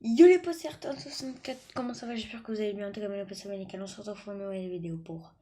Yo les potes, certains 64, comment ça va? J'espère que vous allez bien. En tout cas, moi, c'est Nickel. On se retrouve pour une nouvelle vidéo pour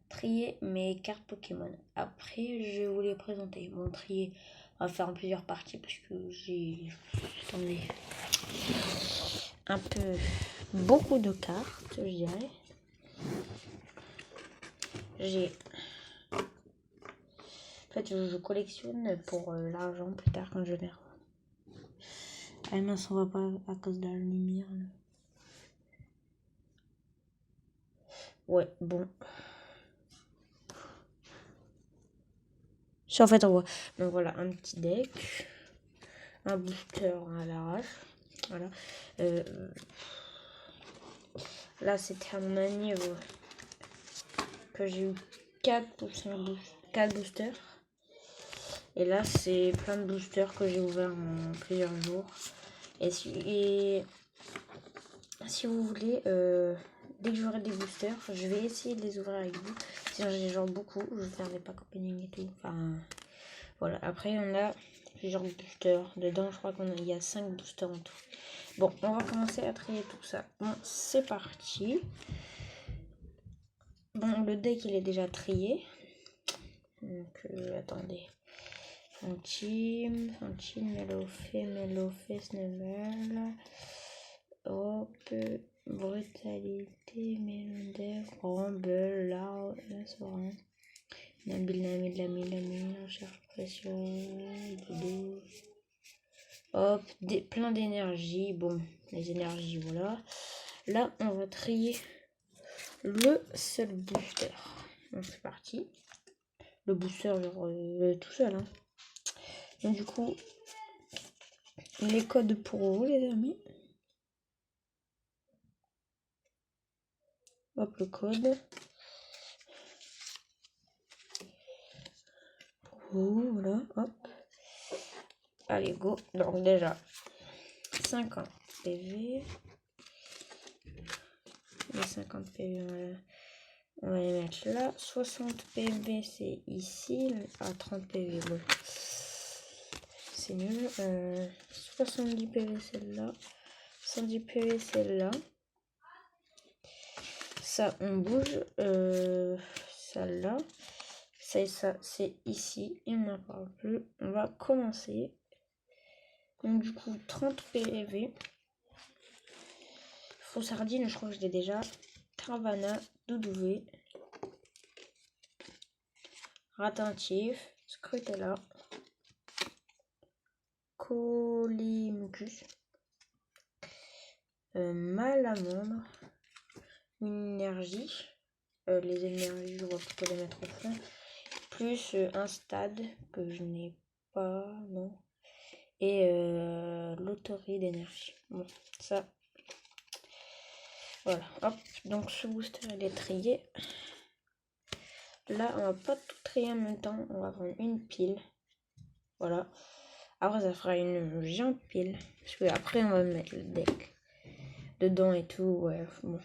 trier mes cartes Pokémon. Après, je vais vous les présenter. Bon, trier, on va faire en plusieurs parties parce que j'ai, attendez, un peu beaucoup de cartes, je dirais. J'ai, en fait, je collectionne pour l'argent plus tard quand je vais. Ah mince, on va pas à cause de la lumière. Là. Ouais, bon. En fait, on voit. Donc voilà, un petit deck. Un booster à l'arrache. Voilà. Là, c'était à mon anniv que j'ai eu 4 ou 5 boosters. Et là, c'est plein de boosters que j'ai ouverts en plusieurs jours. Et si vous voulez, dès que j'aurai des boosters, je vais essayer de les ouvrir avec vous. Sinon, j'ai genre beaucoup. Je vais faire des pack opening et tout. Enfin, voilà. Après, on a plusieurs boosters. Dedans, je crois qu'il y a 5 boosters en tout. Bon, on va commencer à trier tout ça. Bon, c'est parti. Bon, le deck, il est déjà trié. Donc, attendez. Fantine, Melofé, Snubble. Hop. Brutalité, Mélodève, Rumble, Sorin. Nabil, recherche pression. Doudou. Hop, plein d'énergie. Bon, les énergies, voilà. Là, on va trier le seul booster. Donc, c'est parti. Le booster, genre, tout seul. Hein. Donc, du coup, les codes pour vous, les amis. Hop, le code. Pour vous, voilà, hop. Allez, go. Donc, déjà, 50 PV. Les 50 PV, on va les mettre là. 60 PV, c'est ici. À 30 PV, bon. C'est nul. 70 PV, celle-là. 110 PV, celle-là. Ça, on bouge. Celle-là. Ça, c'est ici. Et on n'en parle plus. On va commencer. Donc, du coup, 30 PV. Faussardine, je crois que je l'ai déjà. Travana, Doudouvé. Ratentif. Scrutella. Colimucus. Malamondre. Énergie. Les énergies, je vois plutôt les mettre au fond. Plus un stade que je n'ai pas, non. Et l'autorité d'énergie. Bon, ça. Voilà, hop. Donc ce booster, il est trié. Là, on va pas tout trier en même temps. On va prendre une pile. Voilà. Après, ça fera une géante pile. Parce que après, on va mettre le deck dedans et tout. Ouais, bon.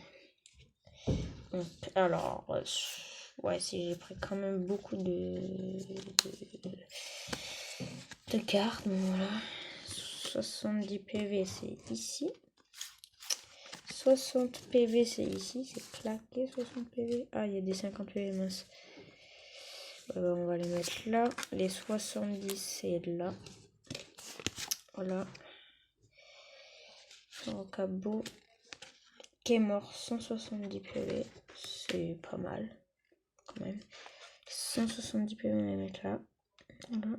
Donc, alors, ouais, si j'ai pris quand même beaucoup de cartes. Bon, voilà. 70 PV, c'est ici. 60 PV, c'est ici. C'est claqué, 60 PV. Ah, il y a des 50 PV, mince. On va les mettre là. Les 70, c'est là. Voilà. Rocabo. Qui est mort, 170 PV. C'est pas mal. Quand même. 170 PV, on va les mettre là. Voilà.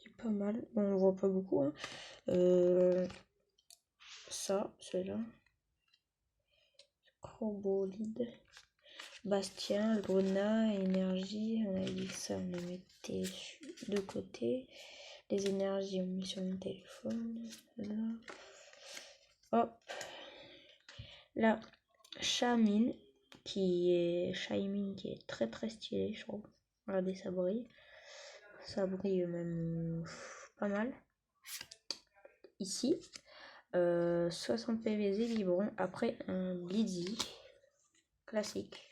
C'est pas mal. Bon, on voit pas beaucoup. Hein. Ça, celui-là. Crobolide. Bastien, Luna, énergie. On a dit que ça, on les mettait de côté. Les énergies, on met sur mon téléphone. Là. Hop. Là, Charmine, qui est très très stylé, je trouve. Regardez, ça brille. Ça brille même pas mal. Ici. 60 PV Zébibron. Après, un Blizzy. Classique.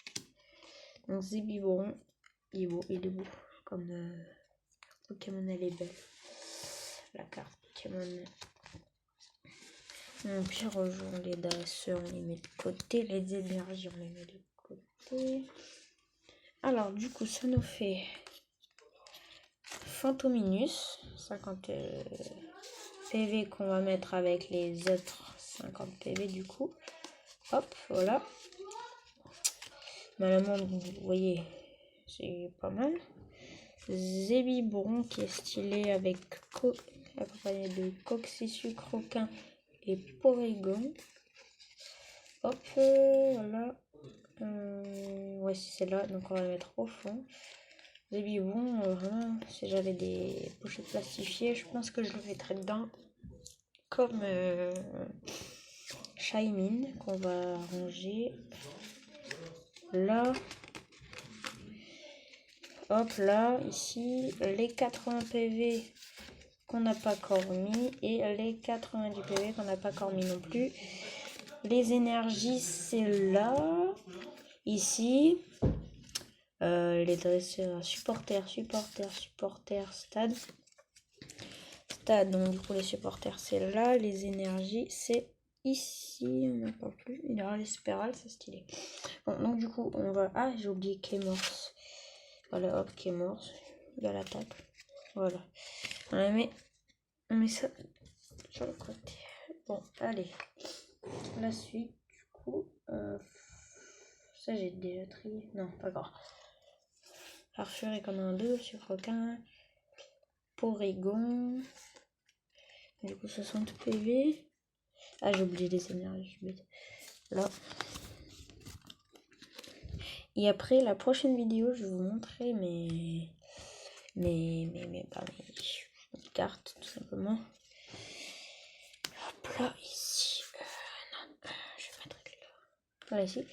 Donc, Zébibron. Il est beau. Comme Pokémon, elle est belle. La carte Pokémon. Puis rejoint les DAS, on les met de côté. Les énergies, on les met de côté. Alors, du coup, ça nous fait Fantominus, 50 PV qu'on va mettre avec les autres 50 PV du coup. Hop, voilà. Malheureusement, vous voyez, c'est pas mal. Zébibron qui est stylé avec accompagné de Coccysus, Croquin et Porygon. Hop, voilà. Ouais, c'est là, donc on va le mettre au fond. Zébibron, vraiment, si j'avais des pochettes plastifiées, je pense que je le mettrais dedans. Comme Shaymin qu'on va ranger là. Hop là, ici, les 80 PV qu'on n'a pas encore mis et les 90 PV qu'on n'a pas encore mis non plus. Les énergies, c'est là. Ici, les dresseurs, supporters, stade. Stade, donc du coup les supporters, c'est là. Les énergies, c'est ici. On n'a pas plus. Il y aura les spirales, c'est stylé. Bon, donc du coup, on va... Ah, j'ai oublié Kémorse. Voilà, hop, Kémorse. Il y a l'attaque. Voilà. On met ça sur le côté. Bon, allez. La suite, du coup... ça, j'ai déjà trié. Non, pas encore. Farfure et qu'on a un 2 sur Croquin. Porygon. Du coup, 60 PV. Ah, j'ai oublié les énergies, je suis bête. Là. Et après, la prochaine vidéo, je vais vous montrer mes cartes, tout simplement. Hop là, ici. Non, je vais mettre là. Voilà, ici.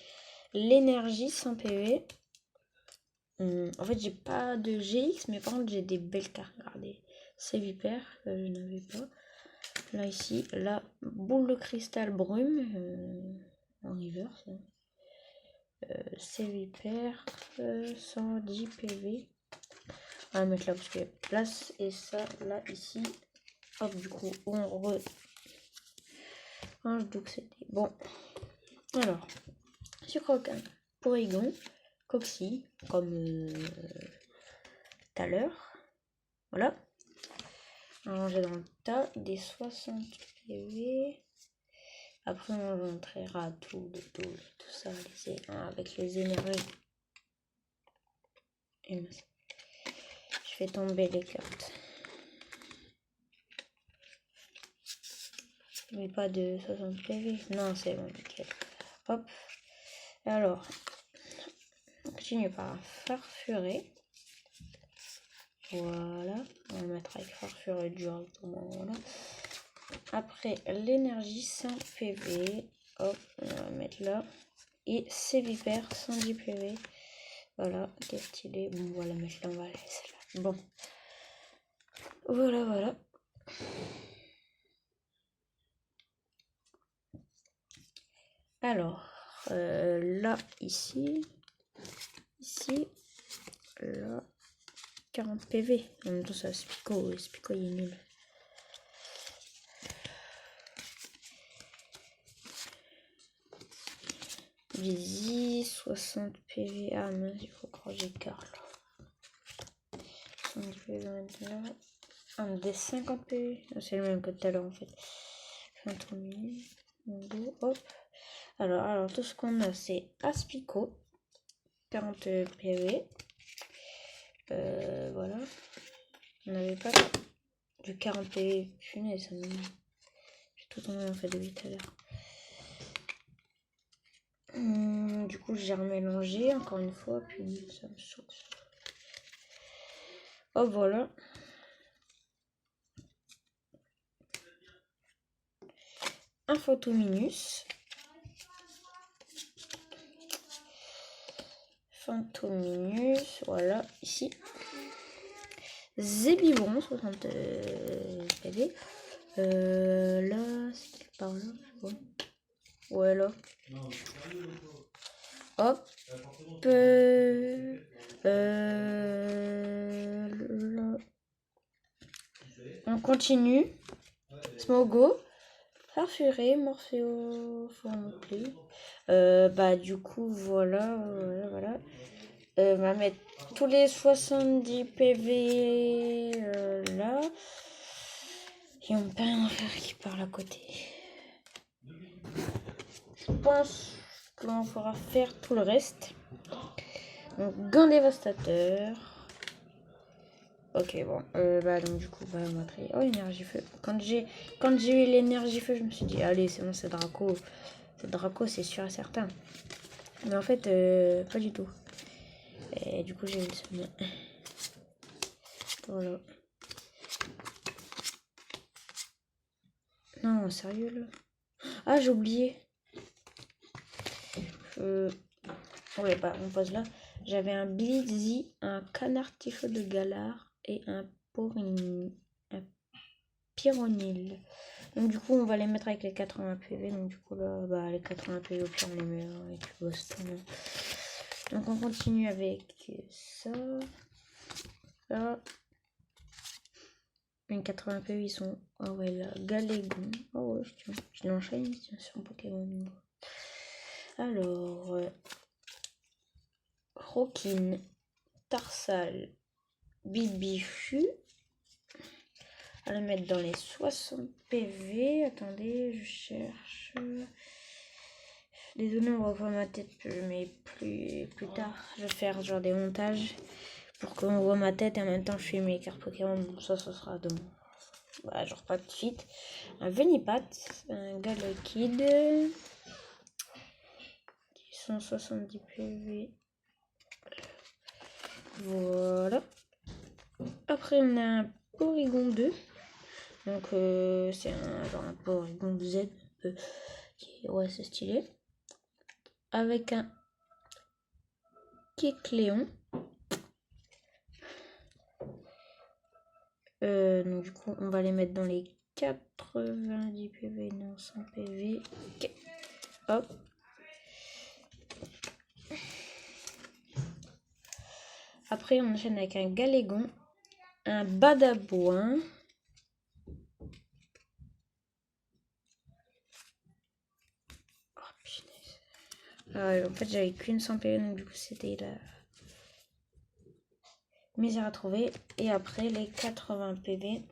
L'énergie 100 PV. En fait, j'ai pas de GX, mais par contre, j'ai des belles cartes. Regardez. C'est Vipère, je n'avais pas. Là, ici, la boule de cristal brume. En reverse. C'est Vipère, 110 PV. On va mettre là parce qu'il y a place. Et ça, là, ici. Hop, du coup, on range. Donc, c'était bon. Alors, Sucrocan, Porygon, Coxy, comme tout à l'heure. Voilà. On va ranger dans le tas des 60 PV. Après, on montrera tout ça avec les énergies. Et je fais tomber les cartes. Mais pas de 60 PV. Non, c'est bon, nickel. Hop. Alors, on continue par Farfuret. Voilà. On va le mettre avec Farfuret directement. Voilà. Après, l'énergie 100 PV. Hop, on va mettre là. Et c'est Vipère 110 PV. Voilà, c'est stylé. Bon, voilà, mettre là, on va la laisser là. Bon. Voilà. Alors, là, ici, là, 40 PV. En même temps, ça, Spico, il est nul. Vizy, 60 PV. Ah, mais il faut que j'ai Carl. 70 PV maintenant. Un des 50 PV. C'est le même que tout à l'heure, en fait. Hop. Alors, tout ce qu'on a, c'est Aspico, 40 PV. Voilà. On n'avait pas du 40 PV. Punaise, ça me... J'ai tout tombé en fait depuis tout à l'heure. Du coup, j'ai remélangé encore une fois, puis ça me saoule. Oh, voilà. Un Fantominus. Voilà, ici. Zébibron, 60 PV. Là, c'est quelque part là, je sais pas. Ouais, là. Hop. Là. On continue. Smogo. Farfuré, Morpheo, plus. Bah du coup voilà. On va mettre tous les 70 PV là. Et on peut en faire qui parle à côté. Je pense qu'on fera faire tout le reste. Donc gant dévastateur. Ok bon, bah donc du coup bah montrer. Oh énergie feu. Quand j'ai eu l'énergie feu, je me suis dit allez c'est bon c'est Draco. C'est Draco c'est sûr et certain. Mais en fait pas du tout. Et du coup j'ai eu le seum. Voilà. Non sérieux là. Ah j'ai oublié. Ouais bah on pose là. J'avais un Blizzy, un canard tifo de Galar et un Pyronil. Donc du coup on va les mettre avec les 80 PV. Donc du coup là bah les 80 PV au pire on les met avec le Boston. Donc on continue avec ça. Là. Les 80 PV ils sont. Ah ouais là, Galégon. Oh ouais je l'enchaîne sur un Pokémon. Alors Rockin, Tarsal, Bibifu. On va le mettre dans les 60 PV. Attendez, je cherche. Désolé, on revoit ma tête, mais plus tard, je vais faire genre des montages pour qu'on voit ma tête et en même temps je fais mes cartes Pokémon. Bon, ça sera demain. Voilà, genre pas de suite. Un Venipat, un Galakid. Qui sont 70 PV. Voilà. Après, on a un Porygon 2. Donc, c'est un Porygon Z. Ouais, c'est stylé. Avec un Kecleon. Donc du coup on va les mettre dans les 90 PV, non 100 PV. Okay. Hop. Après on enchaîne avec un Galégon, un Badabouin. Oh punaise. En fait j'avais qu'une 100 PV donc du coup c'était la misère à trouver. Et après les 80 PV.